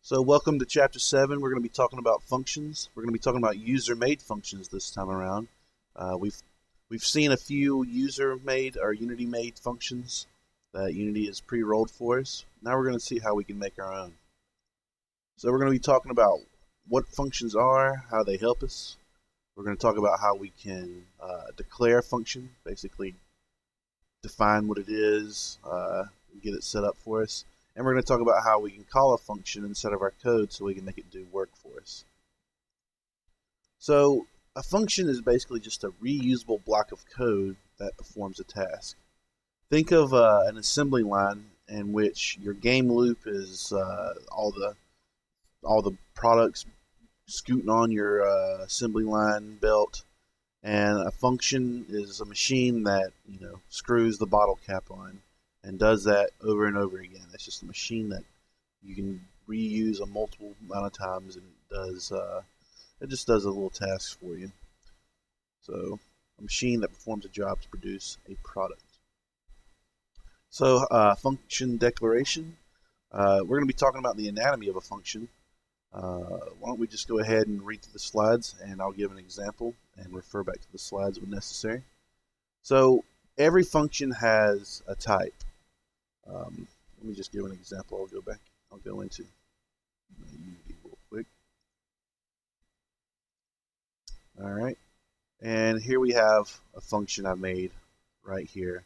So welcome to Chapter 7. We're going to be talking about functions. We're going to be talking about user-made functions this time around. We've seen a few user-made or Unity-made functions that Unity has pre-rolled for us. Now we're going to see how we can make our own. So we're going to be talking about what functions are, how they help us. We're going to talk about how we can declare a function, basically define what it is, get it set up for us. And we're going to talk about how we can call a function instead of our code so we can make it do work for us. So a function is basically just a reusable block of code that performs a task. Think of an assembly line in which your game loop is all the products scooting on your assembly line belt, and a function is a machine that screws the bottle cap on and does that over and over again. It's just a machine that you can reuse a multiple amount of times, and it just does a little task for you. So a machine that performs a job to produce a product. So function declaration. We're going to be talking about the anatomy of a function. Why don't we just go ahead and read through the slides, and I'll give an example and refer back to the slides when necessary. So every function has a type. Let me just give an example. I'll go into Unity real quick. All right, and here we have a function I made right here.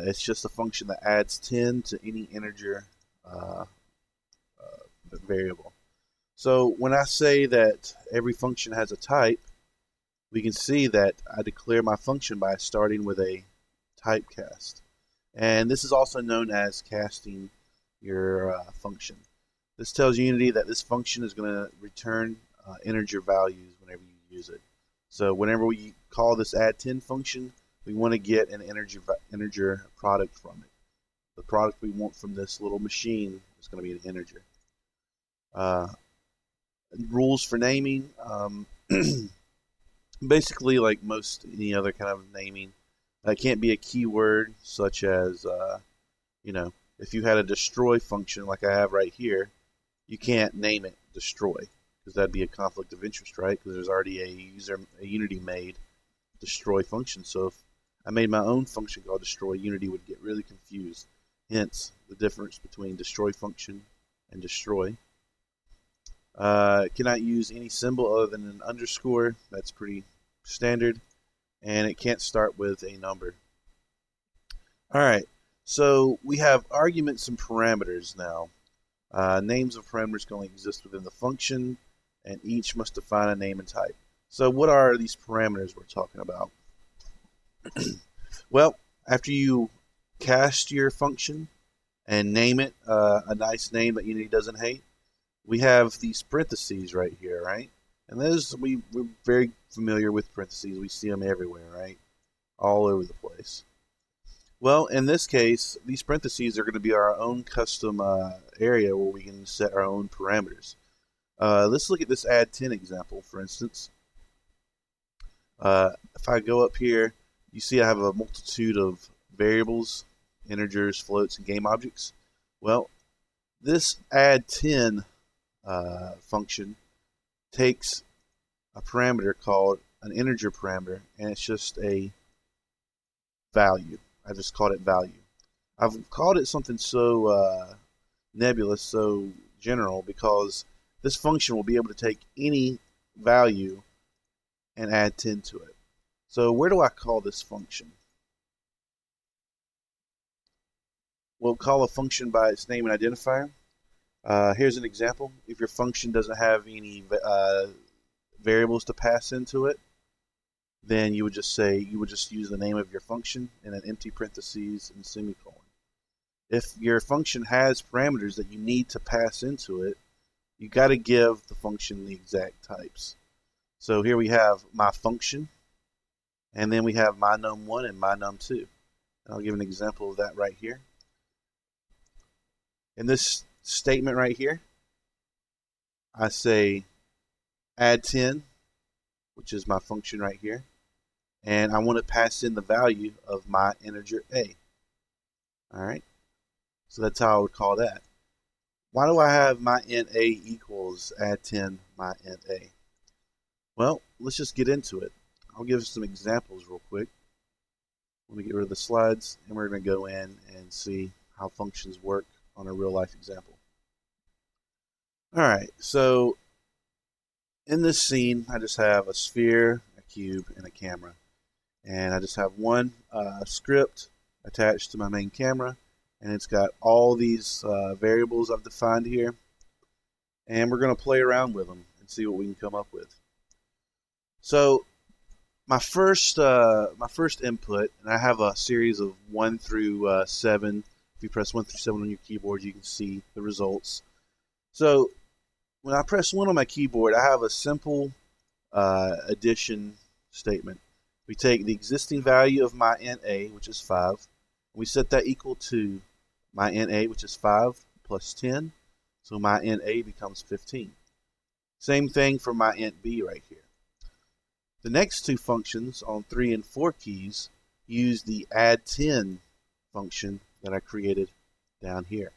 It's just a function that adds 10 to any integer variable. So when I say that every function has a type, we can see that I declare my function by starting with a typecast. And this is also known as casting your function. This tells Unity that this function is going to return integer values whenever you use it. So whenever we call this add10 function, we want to get an integer product from it. The product we want from this little machine is going to be an integer. Rules for naming. Basically, like any other kind of naming, it can't be a keyword, such as, if you had a destroy function like I have right here, you can't name it destroy, because that'd be a conflict of interest, right? Because there's already a Unity-made destroy function. So if I made my own function called destroy, Unity would get really confused. Hence, the difference between destroy function and destroy. It cannot use any symbol other than an underscore. That's pretty standard. And it can't start with a number. All right, so we have arguments and parameters now. Names of parameters can only exist within the function, and each must define a name and type. So what are these parameters we're talking about? Well, after you cast your function and name it a nice name that Unity doesn't hate, we have these parentheses right here, right? And those, we're very familiar with parentheses. We see them everywhere, right? All over the place. Well, in this case, these parentheses are going to be our own custom area where we can set our own parameters. Let's look at this add10 example, for instance. If I go up here, you see I have a multitude of variables, integers, floats, and game objects. Well, this add10 function takes a parameter called an integer parameter, and it's just a value. I just called it value. I've called it something so nebulous, so general, because this function will be able to take any value and add 10 to it. So where do I call this function? We'll call a function by its name and identifier. Here's an example. If your function doesn't have any variables to pass into it, then you would just use the name of your function and an empty parentheses and semicolon. If your function has parameters that you need to pass into it, you got to give the function the exact types. So here we have my function, and then we have my num1 and my num2. And I'll give an example of that right here. In this statement right here, I say add 10, which is my function right here, and I want to pass in the value of my integer a. All right, so that's how I would call that. Why do I have my int a equals add 10 my int a? Well, let's just get into it. I'll give some examples real quick. Let me get rid of the slides, and we're going to go in and see how functions work on a real life example. All right, so in this scene, I just have a sphere, a cube, and a camera. And I just have one script attached to my main camera, and it's got all these variables I've defined here. And we're going to play around with them and see what we can come up with. So my first input, and I have a series of 1 through 7. If you press 1 through 7 on your keyboard, you can see the results. So when I press 1 on my keyboard, I have a simple addition statement. We take the existing value of my int a, which is 5, and we set that equal to my int a, which is 5 plus 10. So my int a becomes 15. Same thing for my int b right here. The next two functions on 3 and 4 keys use the add 10 function that I created down here.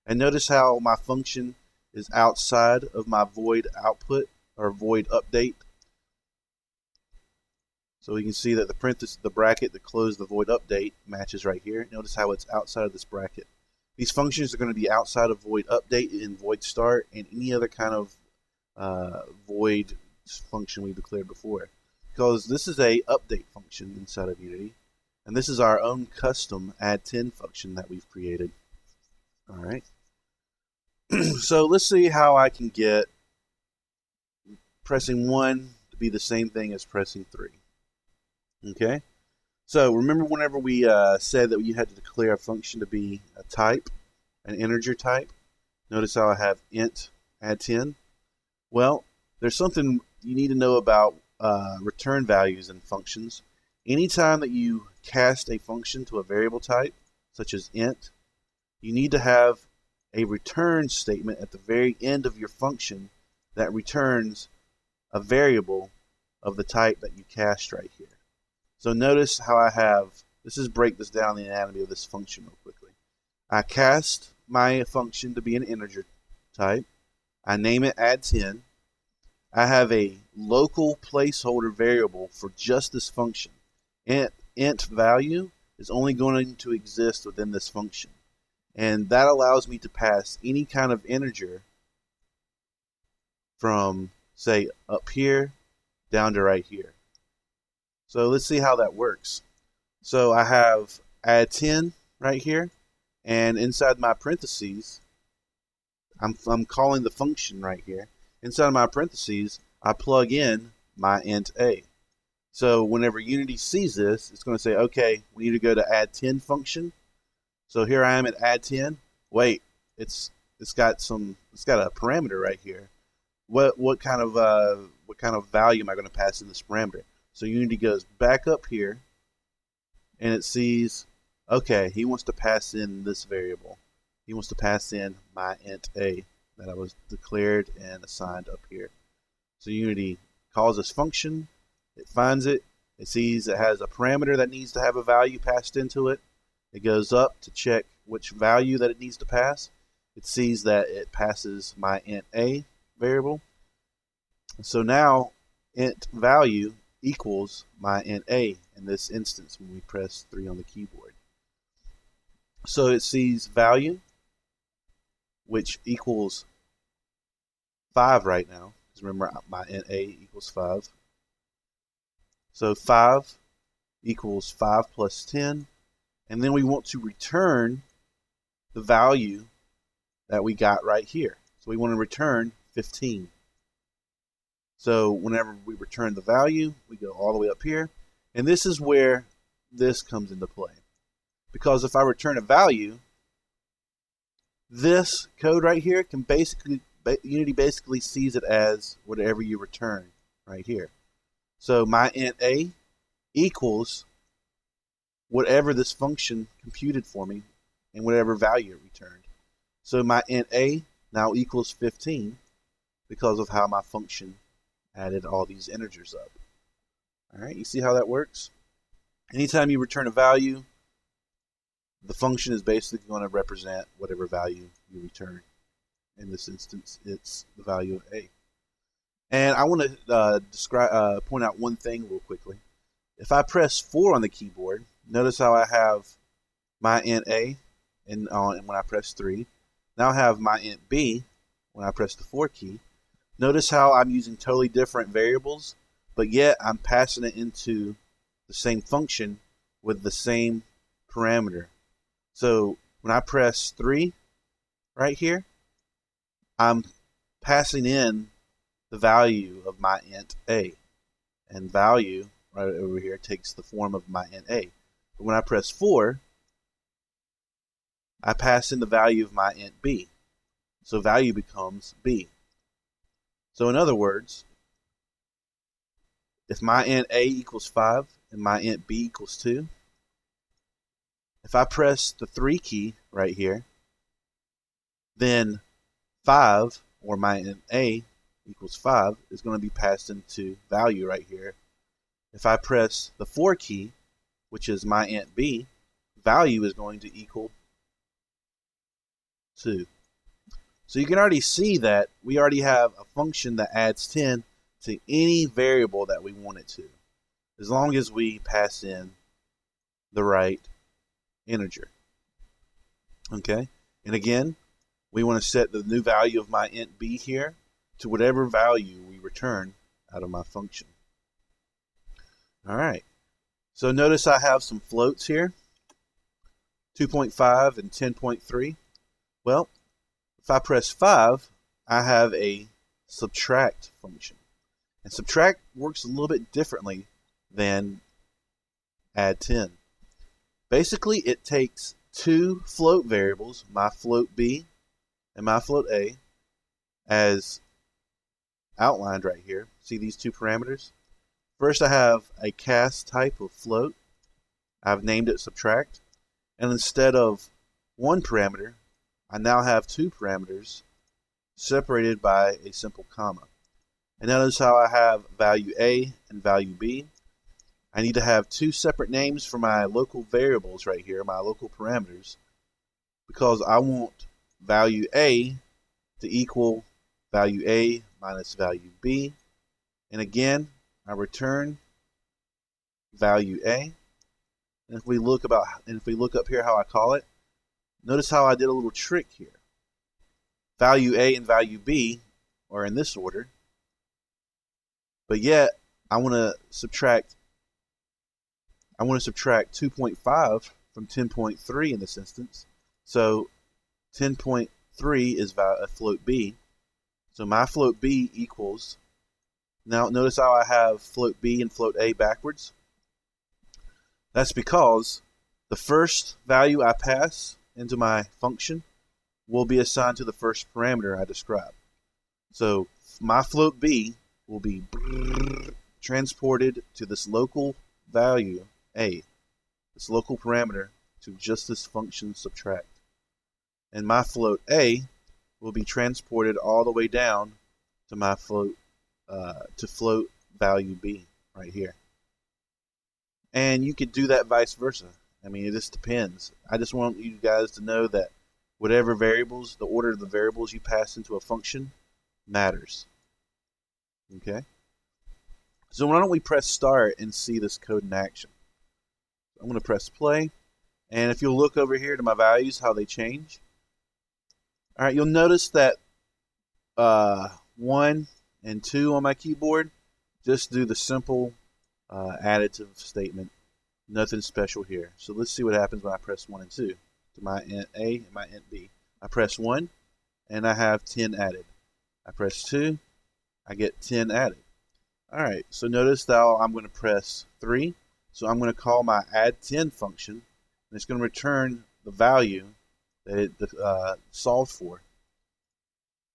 And notice how my function is outside of my void output or void update. So we can see that the bracket that closed the void update matches right here. Notice how it's outside of this bracket. These functions are going to be outside of void update and void start and any other kind of void function we declared before. Because this is a update function inside of Unity, and this is our own custom add 10 function that we've created. All right. So let's see how I can get pressing 1 to be the same thing as pressing 3. Okay. So remember whenever we said that you had to declare a function to be a type, an integer type. Notice how I have int add 10. Well, there's something you need to know about return values in functions. Anytime that you cast a function to a variable type, such as int, you need to have a return statement at the very end of your function that returns a variable of the type that you cast right here. So notice how I have, break this down the anatomy of this function real quickly. I cast my function to be an integer type. I name it add 10. I have a local placeholder variable for just this function. Int value is only going to exist within this function. And that allows me to pass any kind of integer from, say, up here down to right here. So let's see how that works. So I have add 10 right here, and inside my parentheses, I'm calling the function right here. Inside of my parentheses, I plug in my int a. So whenever Unity sees this, it's going to say, okay, we need to go to add 10 function. So here I am at add 10. Wait, it's got a parameter right here. What kind of value am I going to pass in this parameter? So Unity goes back up here, and it sees, okay, he wants to pass in this variable. He wants to pass in my int a that I was declared and assigned up here. So Unity calls this function, it finds it, it sees it has a parameter that needs to have a value passed into it. It goes up to check which value that it needs to pass. It sees that it passes my int a variable. So now int value equals my int a in this instance when we press 3 on the keyboard. So it sees value, which equals 5 right now, because remember my int a equals 5. So 5 equals 5 plus 10, and then we want to return the value that we got right here. So we want to return 15. So whenever we return the value, we go all the way up here, and this is where this comes into play. Because if I return a value, this code right here can Unity basically sees it as whatever you return right here. So my int a equals whatever this function computed for me and whatever value it returned. So my int a now equals 15 because of how my function added all these integers up. All right, you see how that works? Anytime you return a value, the function is basically going to represent whatever value you return. In this instance, it's the value of A. And I want to point out one thing real quickly. If I press 4 on the keyboard, notice how I have my int A and when I press 3. Now I have my int B when I press the 4 key. Notice how I'm using totally different variables, but yet I'm passing it into the same function with the same parameter. So when I press 3 right here, I'm passing in the value of my int A. And value right over here takes the form of my int A. But when I press 4, I pass in the value of my int B. So value becomes B. So in other words, if my int A equals 5 and my int B equals 2, if I press the 3 key right here, then 5, or my int A equals 5, is going to be passed into value right here. If I press the 4 key, which is my int B, value is going to equal 2. So you can already see that we already have a function that adds 10 to any variable that we want it to, as long as we pass in the right integer. Okay, and again, we want to set the new value of my int B here to whatever value we return out of my function. All right, so notice I have some floats here, 2.5 and 10.3. Well, if I press 5, I have a subtract function. And subtract works a little bit differently than add 10. Basically, it takes two float variables, my float B and my float A, as outlined right here. See these two parameters? First, I have a cast type of float. I've named it subtract. And instead of one parameter, I now have two parameters separated by a simple comma. And notice how I have value A and value B. I need to have two separate names for my local variables right here, my local parameters, because I want value A to equal value A minus value B. And again, I return value A. And if we look up here how I call it, notice how I did a little trick here. Value A and value B are in this order, but yet I want to subtract 2.5 from 10.3 in this instance. So 10.3 is a float B. So my float B equals, now notice how I have float B and float A backwards. That's because the first value I pass into my function will be assigned to the first parameter I described. So my float B will be transported to this local value A, this local parameter, to just this function subtract. And my float A will be transported all the way down to my float value B right here. And you could do that vice versa. I mean, it just depends. I just want you guys to know that whatever variables, the order of the variables you pass into a function matters. Okay? So why don't we press start and see this code in action? I'm going to press play. And if you'll look over here to my values, how they change. All right, you'll notice that 1 and 2 on my keyboard just do the simple additive statement. Nothing special here. So let's see what happens when I press 1 and 2 to my int A and my int B. I press 1 and I have 10 added. I press 2, I get 10 added. Alright, so notice now I'm going to press 3. So I'm going to call my add 10 function, and it's going to return the value that it solved for,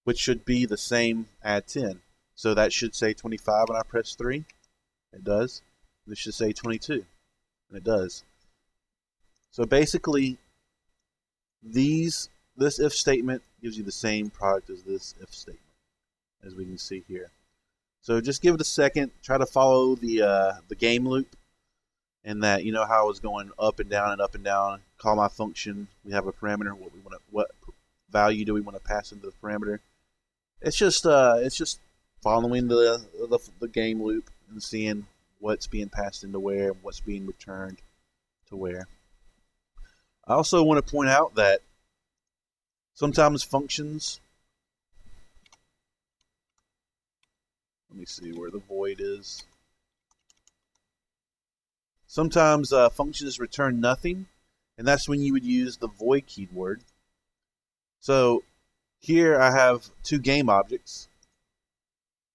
which should be the same add 10. So that should say 25 when I press 3. It does. This should say 22. And it does. So basically, this if statement gives you the same product as this if statement, as we can see here. So just give it a second. Try to follow the game loop, and that, you know how it's going up and down and up and down. Call my function. We have a parameter. What value do we want to pass into the parameter. It's just following the game loop and seeing what's being passed into where, what's being returned to where. I also want to point out that sometimes functions, let me see where the void is. Sometimes functions return nothing, and that's when you would use the void keyword. So here I have two game objects,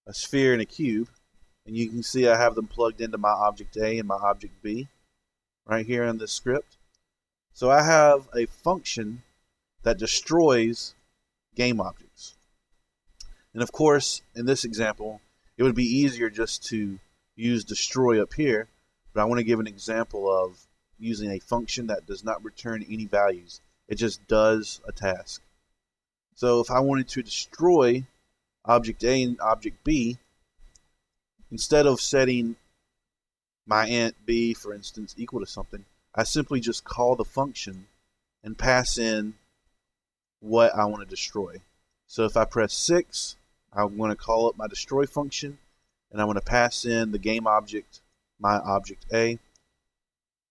a sphere and a cube, and you can see I have them plugged into my object A and my object B right here in this script. So I have a function that destroys game objects. And of course, in this example, it would be easier just to use destroy up here, but I want to give an example of using a function that does not return any values. It just does a task. So if I wanted to destroy object A and object B, instead of setting my int b, for instance, equal to something, I simply just call the function and pass in what I want to destroy. So if I press 6, I'm going to call up my destroy function, and I'm going to pass in the game object, my object A.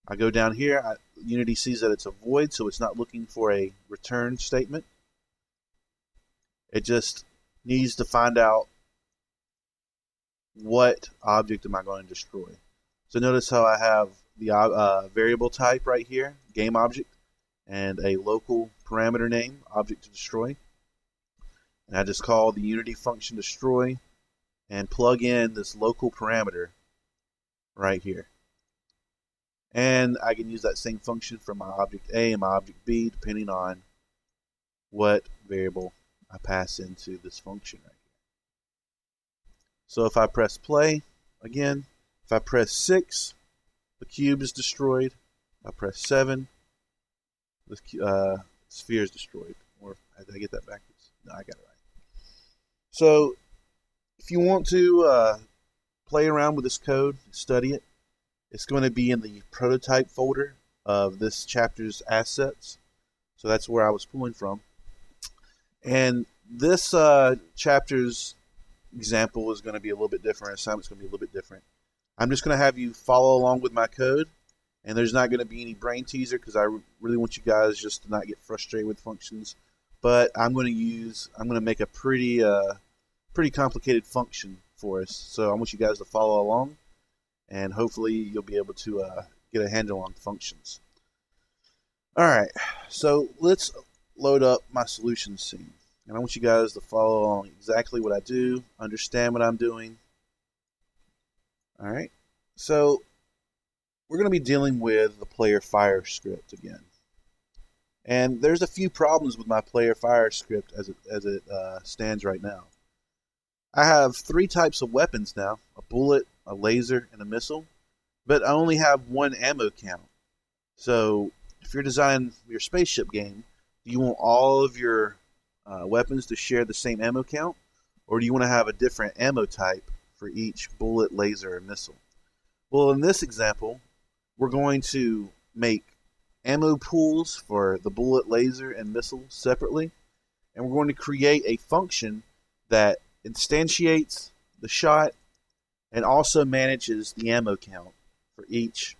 I go down here, Unity sees that it's a void, so it's not looking for a return statement. It just needs to find out what object am I going to destroy. So notice how I have the variable type right here, game object, and a local parameter name, object to destroy. And I just call the Unity function destroy and plug in this local parameter right here. And I can use that same function for my object A and my object B depending on what variable I pass into this function right here. So if I press play, again, if I press 6, the cube is destroyed. If I press 7, the sphere is destroyed. Or did I get that backwards? No, I got it right. So if you want to play around with this code, study it, it's going to be in the prototype folder of this chapter's assets. So that's where I was pulling from. And this chapter's example is going to be a little bit different. Assignment's going to be a little bit different. I'm just going to have you follow along with my code, and there's not going to be any brain teaser because I really want you guys just to not get frustrated with functions. But I'm going to make a pretty complicated function for us. So I want you guys to follow along, and hopefully you'll be able to get a handle on functions. All right, so let's load up my solution scene. And I want you guys to follow along exactly what I do, understand what I'm doing. All right, so we're going to be dealing with the player fire script again. And there's a few problems with my player fire script as it stands right now. I have 3 types of weapons now, a bullet, a laser, and a missile, but I only have 1 ammo count. So if you're designing your spaceship game, do you want all of your weapons to share the same ammo count, or do you want to have a different ammo type for each bullet, laser, and missile? Well, in this example, we're going to make ammo pools for the bullet, laser, and missile separately, and we're going to create a function that instantiates the shot and also manages the ammo count for each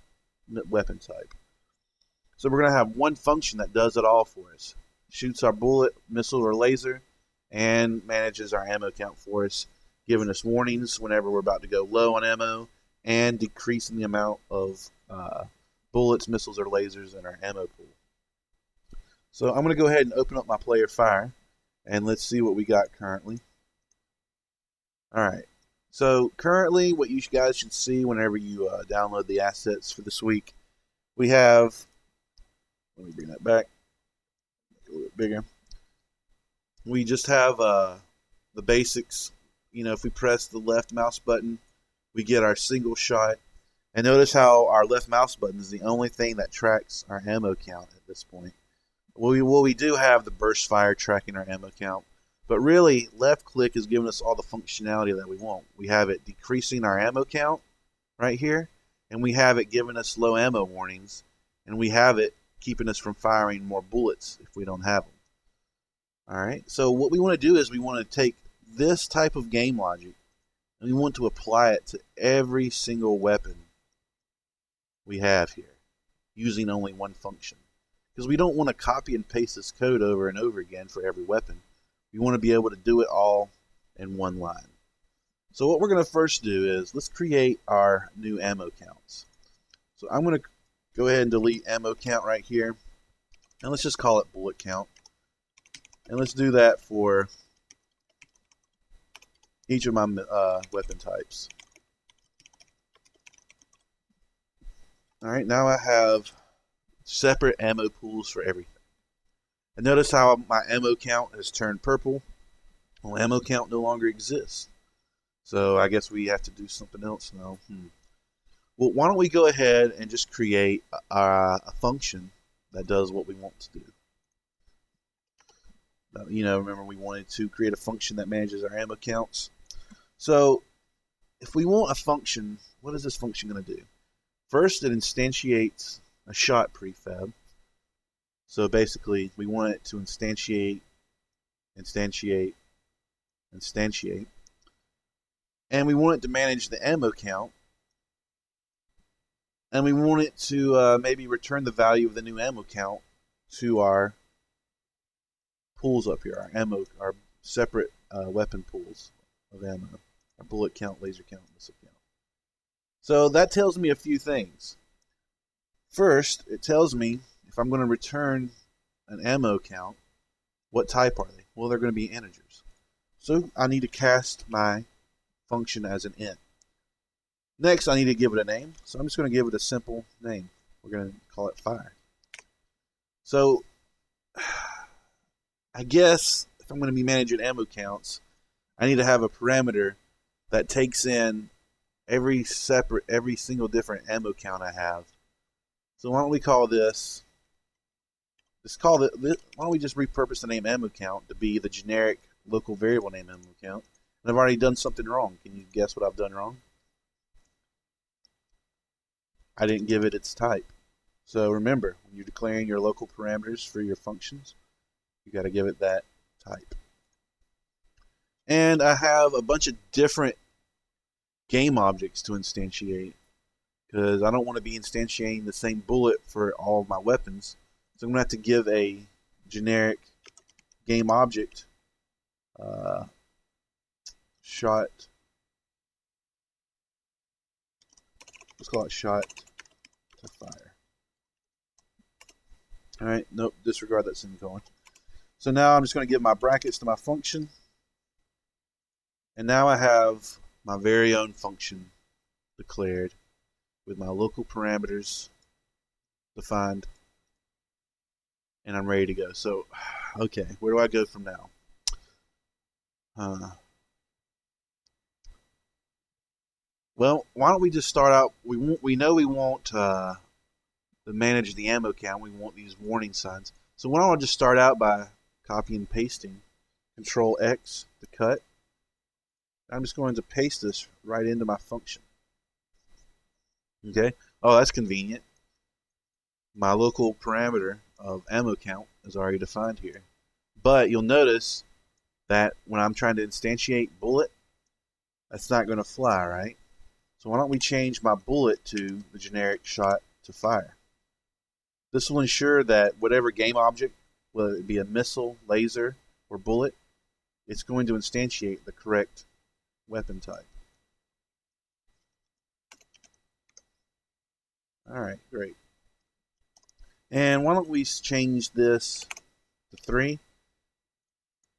weapon type. So we're going to have one function that does it all for us. Shoots our bullet, missile, or laser, and manages our ammo count for us, giving us warnings whenever we're about to go low on ammo, and decreasing the amount of bullets, missiles, or lasers in our ammo pool. So I'm going to go ahead and open up my player fire, and let's see what we got currently. Alright, so currently what you guys should see whenever you download the assets for this week, we have, let me bring that back, make it a little bit bigger. We just have the basics. You know, if we press the left mouse button, we get our single shot. And notice how our left mouse button is the only thing that tracks our ammo count at this point. Well, we do have the burst fire tracking our ammo count, but really left click is giving us all the functionality that we want. We have it decreasing our ammo count right here, and we have it giving us low ammo warnings, and we have it keeping us from firing more bullets if we don't have them. All right. So what we want to do is we want to take this type of game logic and we want to apply it to every single weapon we have here using only one function. Because we don't want to copy and paste this code over and over again for every weapon. We want to be able to do it all in one line. So what we're going to first do is let's create our new ammo counts. So I'm going to go ahead and delete ammo count right here. And let's just call it bullet count. And let's do that for each of my weapon types. Alright, now I have separate ammo pools for everything. And notice how my ammo count has turned purple. Well, ammo count no longer exists. So I guess we have to do something else now. Well, why don't we go ahead and just create a function that does what we want to do. Remember we wanted to create a function that manages our ammo counts. So if we want a function, what is this function going to do? First, it instantiates a shot prefab. So basically, we want it to instantiate. And we want it to manage the ammo count. And we want it to maybe return the value of the new ammo count to our pools up here, our separate weapon pools of ammo, our bullet count, laser count, missile count. So that tells me a few things. First, it tells me if I'm going to return an ammo count, what type are they? Well, they're going to be integers. So I need to cast my function as an int. Next, I need to give it a name. So I'm just going to give it a simple name. We're going to call it fire. So I guess if I'm going to be managing ammo counts, I need to have a parameter that takes in every single different ammo count I have. So why don't we call this, why don't we just repurpose the name ammo count to be the generic local variable name ammo count? And I've already done something wrong. Can you guess what I've done wrong? I didn't give it its type. So remember, when you're declaring your local parameters for your functions, you got to give it that type. And I have a bunch of different game objects to instantiate because I don't want to be instantiating the same bullet for all of my weapons. So I'm going to have to give a generic game object shot. Let's call it shot to fire. Alright, nope, disregard that semicolon. So now I'm just going to give my brackets to my function. And now I have my very own function declared with my local parameters defined. And I'm ready to go. So, okay, where do I go from now? Well, why don't we just start out? We know we want to manage the ammo count. We want these warning signs. So why don't I just start out by copying and pasting, Control X to cut. I'm just going to paste this right into my function. Okay. Oh, that's convenient. My local parameter of ammo count is already defined here. But you'll notice that when I'm trying to instantiate bullet, that's not going to fly, right? So why don't we change my bullet to the generic shot to fire? This will ensure that whatever game object, whether it be a missile, laser, or bullet, it's going to instantiate the correct weapon type. Alright, great. And why don't we change this to 3?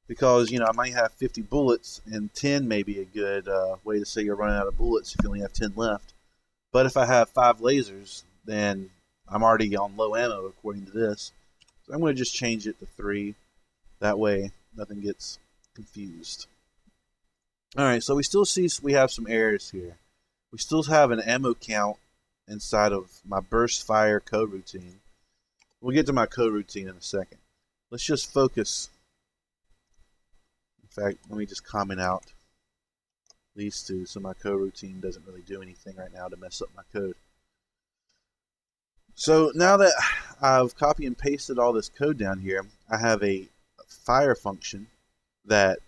Because, I might have 50 bullets, and 10 may be a good way to say you're running out of bullets if you only have 10 left. But if I have 5 lasers, then I'm already on low ammo according to this. So I'm going to just change it to 3. That way, nothing gets confused. Alright, so we still see we have some errors here. We still have an ammo count inside of my burst fire code routine. We'll get to my code routine in a second. Let's just focus. In fact, let me just comment out these two so my code routine doesn't really do anything right now to mess up my code. So now that I've copy and pasted all this code down here, I have a fire function that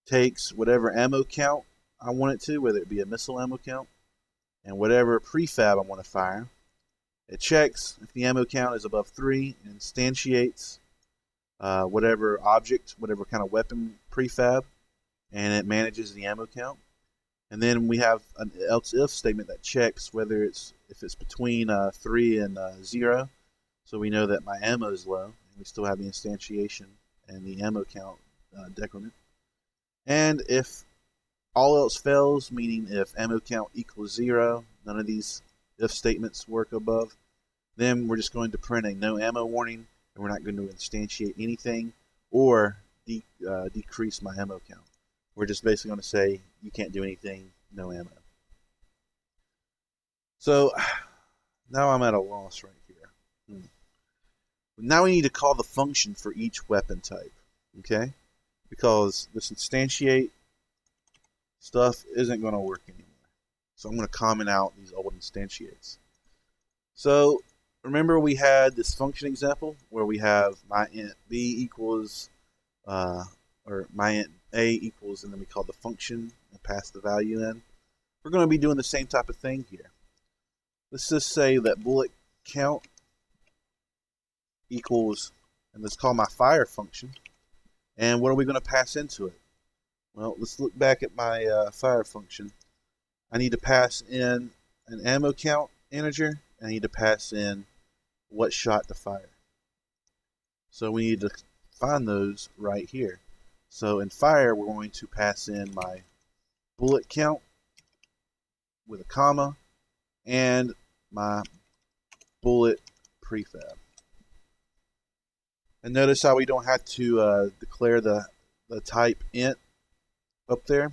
takes whatever ammo count I want it to, whether it be a missile ammo count, and whatever prefab I want to fire. It checks if the ammo count is above 3 and instantiates whatever object, whatever kind of weapon prefab, and it manages the ammo count. And then we have an else if statement that checks whether if it's between 3 and 0, so we know that my ammo is low, and we still have the instantiation and the ammo count decrement. And if all else fails, meaning if ammo count equals 0, none of these if statements work above, then we're just going to print a no ammo warning, and we're not going to instantiate anything or decrease my ammo count. We're just basically going to say you can't do anything, no ammo. So now I'm at a loss right here. Now we need to call the function for each weapon type, okay? Because this instantiate stuff isn't going to work anymore. So I'm going to comment out these old instantiates. So remember we had this function example where we have my int b equals, or my int a equals, and then we call the function and pass the value in. We're going to be doing the same type of thing here. Let's just say that bullet count equals, and let's call my fire function. And what are we going to pass into it? Well, let's look back at my fire function. I need to pass in an ammo count integer, and I need to pass in what shot to fire. So we need to find those right here. So in fire, we're going to pass in my bullet count with a comma and my bullet prefab. And notice how we don't have to declare the type int up there.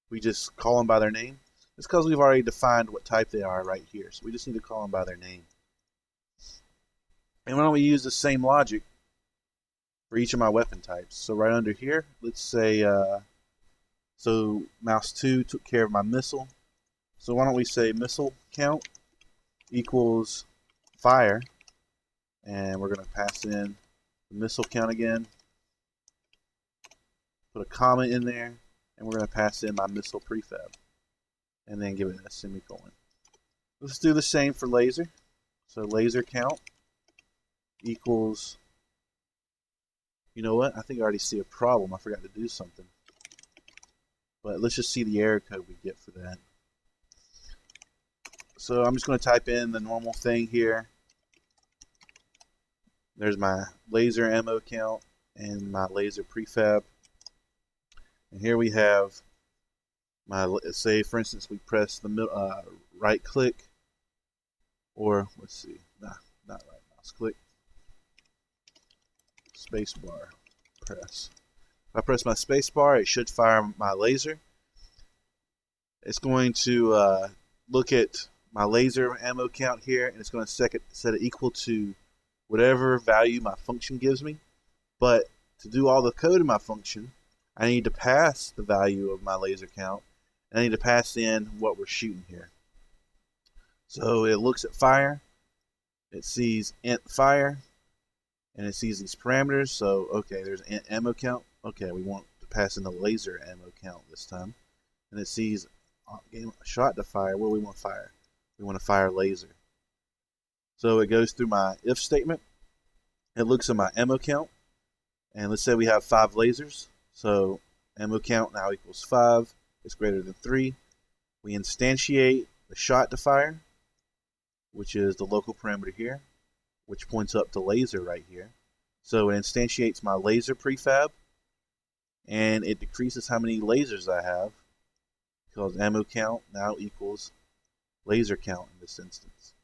We just call them by their name. It's because we've already defined what type they are right here. So we just need to call them by their name. And why don't we use the same logic for each of my weapon types? So right under here, let's say, so mouse 2 took care of my missile. So why don't we say missile count equals fire. And we're going to pass in the missile count again. Put a comma in there. And we're going to pass in my missile prefab. And then give it a semicolon. Let's do the same for laser. So laser count equals, you know what? I think I already see a problem. I forgot to do something. But let's just see the error code we get for that. So I'm just going to type in the normal thing here. There's my laser ammo count and my laser prefab. And here we have my, say for instance we press the right click, or let's see, not right mouse click, space bar press. If I press my space bar, it should fire my laser. It's going to look at my laser ammo count here, and it's going to set it equal to whatever value my function gives me. But to do all the code in my function, I need to pass the value of my laser count, and I need to pass in what we're shooting here. So it looks at fire, it sees int fire, and it sees these parameters. So okay, there's int ammo count. Okay, we want to pass in the laser ammo count this time. And it sees shot to fire. What do we want to fire? We want to fire laser. So it goes through my if statement. It looks at my ammo count. And let's say we have 5 lasers. So ammo count now equals 5. It's greater than 3. We instantiate the shot to fire, which is the local parameter here, which points up to laser right here. So it instantiates my laser prefab, and it decreases how many lasers I have, because ammo count now equals laser count in this instance.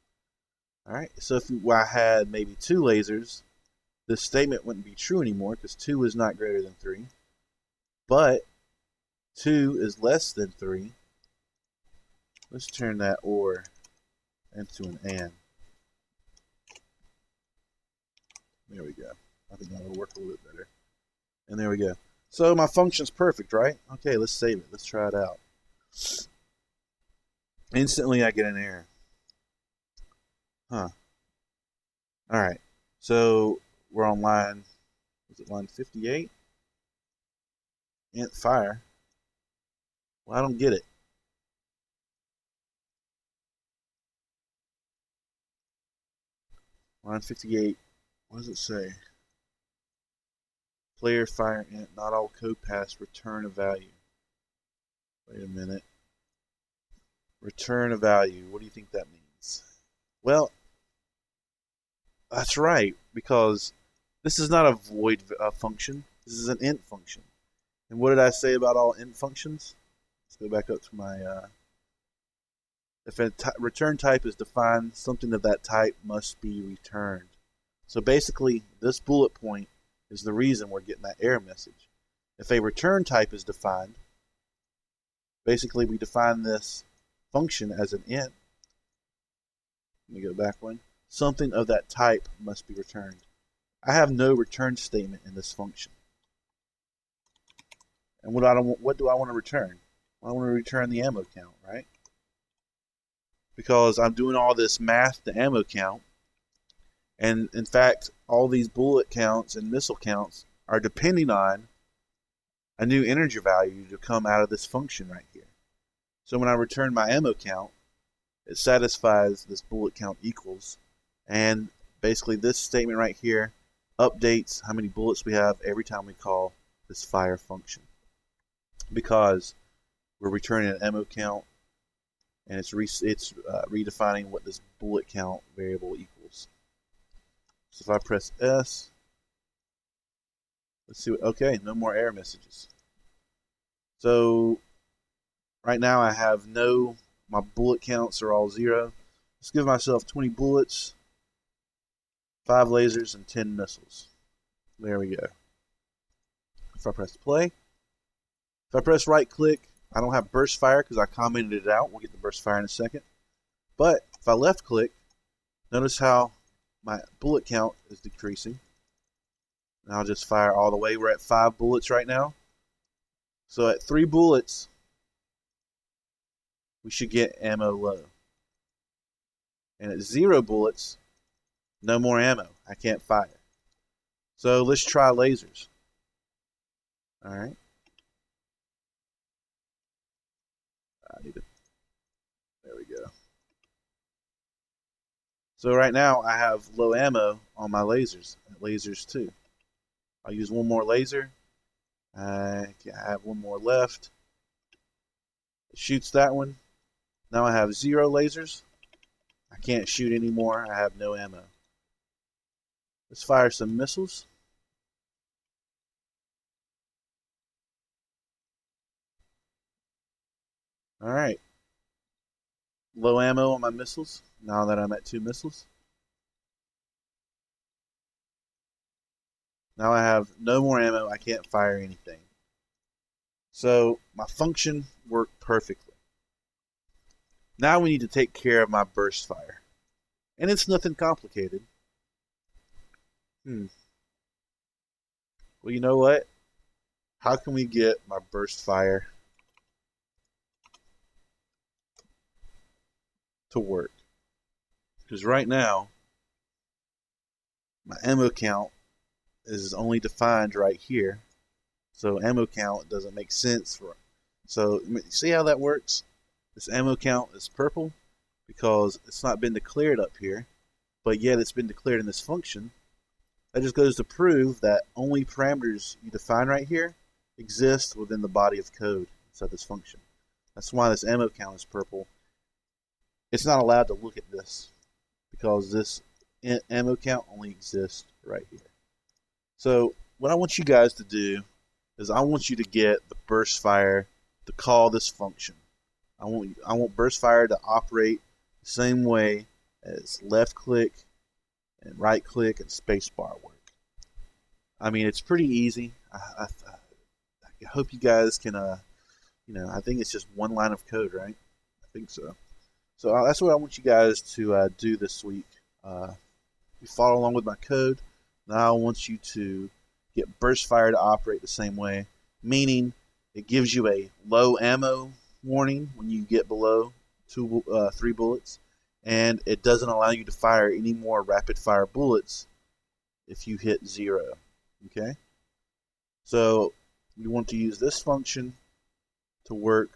Alright, so if I had maybe 2 lasers, this statement wouldn't be true anymore because 2 is not greater than 3. But 2 is less than 3. Let's turn that or into an and. There we go. I think that will work a little bit better. And there we go. So my function's perfect, right? Okay, let's save it. Let's try it out. Instantly I get an error. Huh. Alright. So we're on line Is it line 58? Int fire. Well, I don't get it. Line 58. What does it say? Player fire int, not all code paths return a value. Wait a minute. Return a value. What do you think that means? Well, that's right, because this is not a void function. This is an int function. And what did I say about all int functions? Let's go back up to my... if a return type is defined, something of that type must be returned. So basically, this bullet point is the reason we're getting that error message. If a return type is defined, basically we define this function as an int. Let me go back one. Something of that type must be returned. I have no return statement in this function. And what do I want to return? Well, I want to return the ammo count, right? Because I'm doing all this math to ammo count. And in fact, all these bullet counts and missile counts are depending on a new integer value to come out of this function right here. So when I return my ammo count, it satisfies this bullet count equals. And basically this statement right here updates how many bullets we have every time we call this fire function. Because we're returning an ammo count, and it's redefining what this bullet count variable equals. So if I press S, let's see what, okay, no more error messages. So right now I have my bullet counts are all 0. Let's give myself 20 bullets, 5 lasers, and 10 missiles. There we go. If I press play, if I press right click, I don't have burst fire because I commented it out. We'll get the burst fire in a second. But if I left click, notice how my bullet count is decreasing. And I'll just fire all the way. We're at 5 bullets right now. So at 3 bullets, we should get ammo low. And at 0 bullets, no more ammo. I can't fire. So let's try lasers. Alright. There we go. So right now I have low ammo on my lasers. Lasers 2. I'll use one more laser. I have one more left. It shoots that one. Now I have 0 lasers. I can't shoot anymore. I have no ammo. Let's fire some missiles. Alright. Low ammo on my missiles. Now that I'm at 2 missiles. Now I have no more ammo. I can't fire anything. So my function worked perfectly. Now we need to take care of my burst fire. And it's nothing complicated. Well, you know what? How can we get my burst fire to work? Because right now, my ammo count is only defined right here. So ammo count doesn't make sense for it. So see how that works? This ammo count is purple because it's not been declared up here, but yet it's been declared in this function. That just goes to prove that only parameters you define right here exist within the body of code inside this function. That's why this ammo count is purple. It's not allowed to look at this because this ammo count only exists right here. So what I want you guys to do is I want you to get the burst fire to call this function. I want burst fire to operate the same way as left click and right click and spacebar work. I mean, it's pretty easy. I hope you guys can, I think it's just one line of code, right? I think so. So that's what I want you guys to do this week. You follow along with my code. Now I want you to get burst fire to operate the same way, meaning it gives you a low ammo warning when you get below 3 bullets, and it doesn't allow you to fire any more rapid fire bullets if you hit 0. Okay? So we want to use this function to work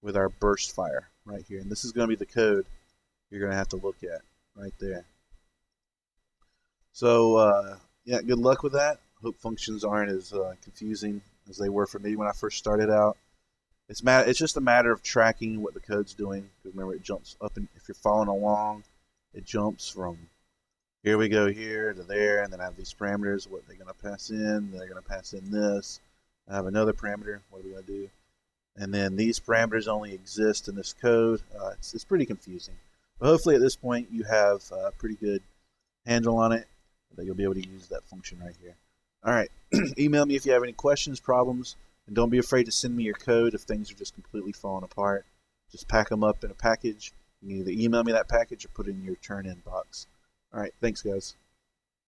with our burst fire right here. And this is going to be the code you're going to have to look at right there. So yeah, good luck with that. Hope functions aren't as confusing as they were for me when I first started out. It's just a matter of tracking what the code's doing. Because remember, it jumps up, and if you're following along, it jumps from here we go here to there, and then I have these parameters. What they're going to pass in, they're going to pass in this. I have another parameter. What are we going to do? And then these parameters only exist in this code. It's pretty confusing. But hopefully at this point you have a pretty good handle on it, that you'll be able to use that function right here. All right, email me if you have any questions, problems, and don't be afraid to send me your code if things are just completely falling apart. Just pack them up in a package. You can either email me that package or put it in your turn-in box. All right, thanks, guys.